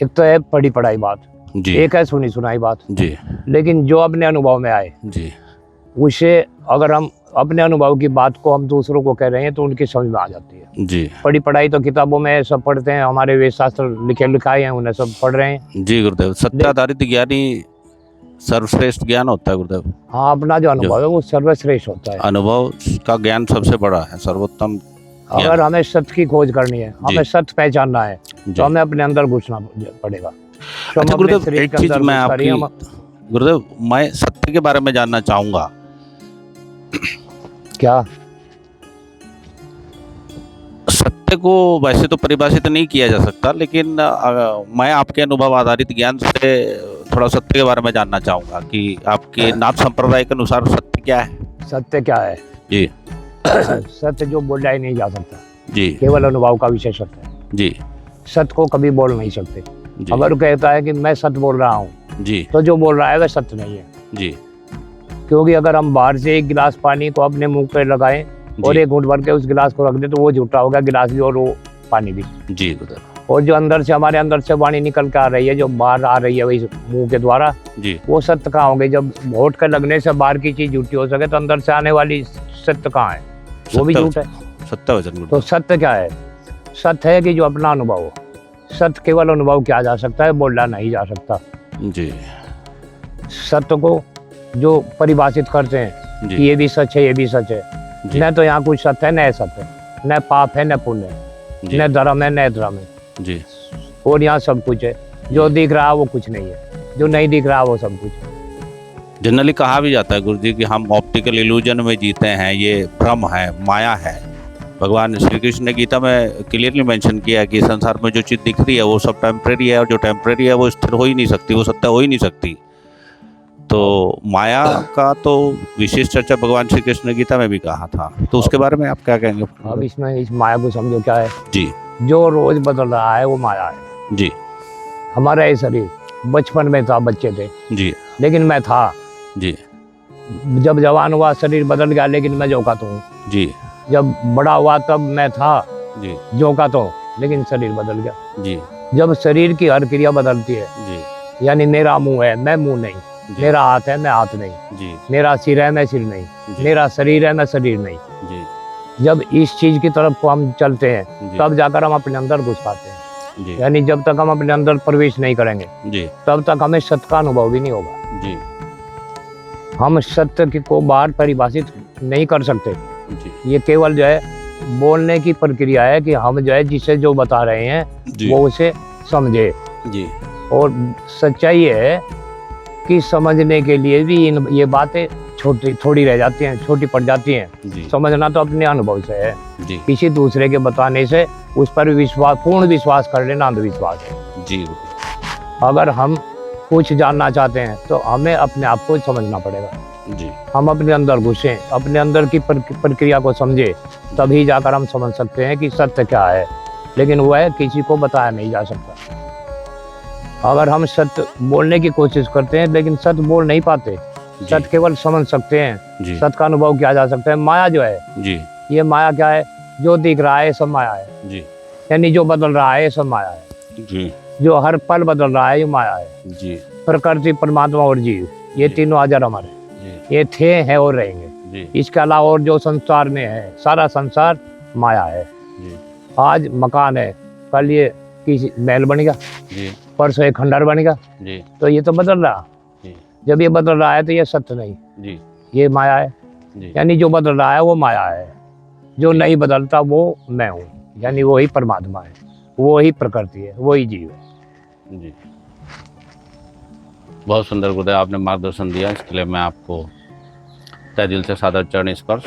एक तो है पढ़ी पढ़ाई बात, जी एक है सुनी सुनाई बात। जी लेकिन जो अपने अनुभव में आए जी उसे अगर हम अपने अनुभव की बात को हम दूसरों को कह रहे हैं तो उनकी समझ में आ जाती है। जी पढ़ी पढ़ाई तो किताबों में सब पढ़ते हैं, हमारे वेद शास्त्र लिखे लिखाए हैं, उन्हें सब पढ़ रहे हैं। जी गुरुदेव, सत्याधारित ज्ञान ही सर्वश्रेष्ठ ज्ञान होता है गुरुदेव। हाँ, अपना जो अनुभव है वो सर्वश्रेष्ठ होता है। अनुभव का ज्ञान सबसे बड़ा है, सर्वोत्तम ज्ञान। अगर हमें सत्य की खोज करनी है, हमें सत्य पहचानना है, जी। तो हमें अपने अंदर घुसना पड़ेगा। तो हम अच्छा अपने गुरुदेव, शरीर एक के चीज अंदर मैं घुस कर ही आपकी गुरुदेव, मैं सत्य के बारे में जानना चाहूंगा। क्या सत्य को वैसे तो परिभाषित नहीं किया जा सकता, लेकिन मैं आपके अनुभव आधारित ज्ञान से थोड़ा सत्य के बारे में जानना चाहूंगा कि आपके नाथ संप्रदाय के अनुसार सत्य क्या है। सत्य क्या है? जी सत्य जो बोला ही नहीं जा सकता, जी केवल अनुभव का विषय सत्य है। जी सत्य को कभी बोल नहीं सकते। जी अगर वो कहता है कि मैं सत्य बोल रहा हूँ, जी तो जो बोल रहा है वह सत्य नहीं है। जी क्योंकि अगर हम बाहर से एक गिलास पानी को अपने मुंह पे लगाएं और जी एक घूंट भर के उस गिलास को रख दें तो वो झूठा होगा, गिलास भी और वो पानी भी। जी गुरुदेव, और जो अंदर से हमारे अंदर से वाणी निकल के आ रही है, जो बाहर आ रही है वही मुंह के द्वारा, जी वो सत्य कहाँ होंगे? जब होठ के लगने से बाहर की चीज झूठी हो सके तो अंदर से आने वाली सत्य कहाँ है? वो भी झूठ है। सत्य वचन तो गुरुदेव। सत्य क्या है? सत्य है कि जो अपना अनुभव हो। सत्य केवल अनुभव किया जा सकता है, बोलना नहीं जा सकता। जी सत्य को जो परिभाषित करते हैं कि जी ये भी सच है, ये भी सच है, जी न तो यहाँ कुछ सत्य है न सत्य है, न पाप है न पुण्य है, जी न धर्म है न धर्म है, जी और यहाँ सब कुछ है। जो दिख रहा है वो कुछ नहीं है, जो नहीं दिख रहा वो सब कुछ है। जनरली कहा भी जाता है गुरु जी कि हम ऑप्टिकल इल्यूजन में जीते हैं, ये भ्रम है, माया है। भगवान श्री कृष्ण ने गीता में क्लियरली मेंशन किया है कि संसार में जो चीज़ दिख रही है वो सब टेम्परेरी है, और जो टेम्परेरी है वो स्थिर हो ही नहीं सकती, वो सत्य हो ही नहीं सकती। तो माया का तो विशेष चर्चा भगवान श्री कृष्ण ने गीता में भी कहा था, तो उसके बारे में आप क्या कहेंगे? अब इसमें इस माया को समझो क्या है। जी जो रोज बदल रहा है वो माया है। जी हमारा ये शरीर बचपन में था, बच्चे थे, जी लेकिन मैं था। जी जब जवान हुआ शरीर बदल गया, लेकिन मैं जो का तो हूँ। जी जब बड़ा हुआ तब मैं था जी जो का तो, लेकिन शरीर बदल गया। जी जब शरीर की हर क्रिया बदलती है, जी यानी मेरा मुंह है मैं मुंह नहीं, जी मेरा हाथ है मैं हाथ नहीं, जी मेरा सिर है मैं सिर नहीं, जी मेरा शरीर है मैं शरीर नहीं। जी जब इस चीज की तरफ को हम चलते हैं जी तब जाकर हम अपने अंदर घुस पाते हैं। जी यानी जब तक हम अपने अंदर प्रवेश नहीं करेंगे जी तब तक हमें सत्य का अनुभव भी नहीं होगा। जी हम सत्य को बाहर परिभाषित नहीं कर सकते। जी ये केवल जो है बोलने की प्रक्रिया है कि हम जो है जिसे जो बता रहे हैं जी वो उसे समझे। जी और सच्चाई है कि समझने के लिए भी ये बातें छोटी थोड़ी रह जाती हैं, छोटी पड़ जाती हैं। जी समझना तो अपने अनुभव से है, जी किसी दूसरे के बताने से उस पर विश्वास, पूर्ण विश्वास कर लेना अंधविश्वास है। जी अगर हम कुछ जानना चाहते हैं तो हमें अपने आप को समझना पड़ेगा। जी हम अपने अंदर घुसें, अपने अंदर की प्रक्रिया को समझे, तभी जाकर हम समझ सकते हैं कि सत्य क्या है। लेकिन वह किसी को बताया नहीं जा सकता। अगर हम सत्य बोलने की कोशिश करते हैं लेकिन सत्य बोल नहीं पाते, सत्य केवल समझ सकते हैं, जी सत्य का अनुभव किया जा सकता है। माया जो है, जी ये माया क्या है? जो दिख रहा है ये सब माया है, जी यानी जो बदल रहा है ये सब माया है। जी जो हर पल बदल रहा है ये माया है। जी प्रकृति, परमात्मा और जीव, ये तीनों हाजर हमारे, जी ये थे हैं और रहेंगे। जी इसके अलावा और जो संसार में है, सारा संसार माया है। जी आज मकान है, कल ये किसी महल बन गया, जी परसों एक खंडहर बन गया, जी तो ये तो बदल रहा। जी जब ये बदल रहा है तो ये सत्य नहीं, जी ये माया है। जी यानी जो बदल रहा है वो माया है, जो नहीं बदलता वो मैं हूँ, यानी वो ही परमात्मा है, वो ही प्रकृति है, वो ही जीव है। जी बहुत सुंदर गुरुदेव, आपने मार्गदर्शन दिया, इसके लिए मैं आपको तहे दिल से सादर चरण स्पर्श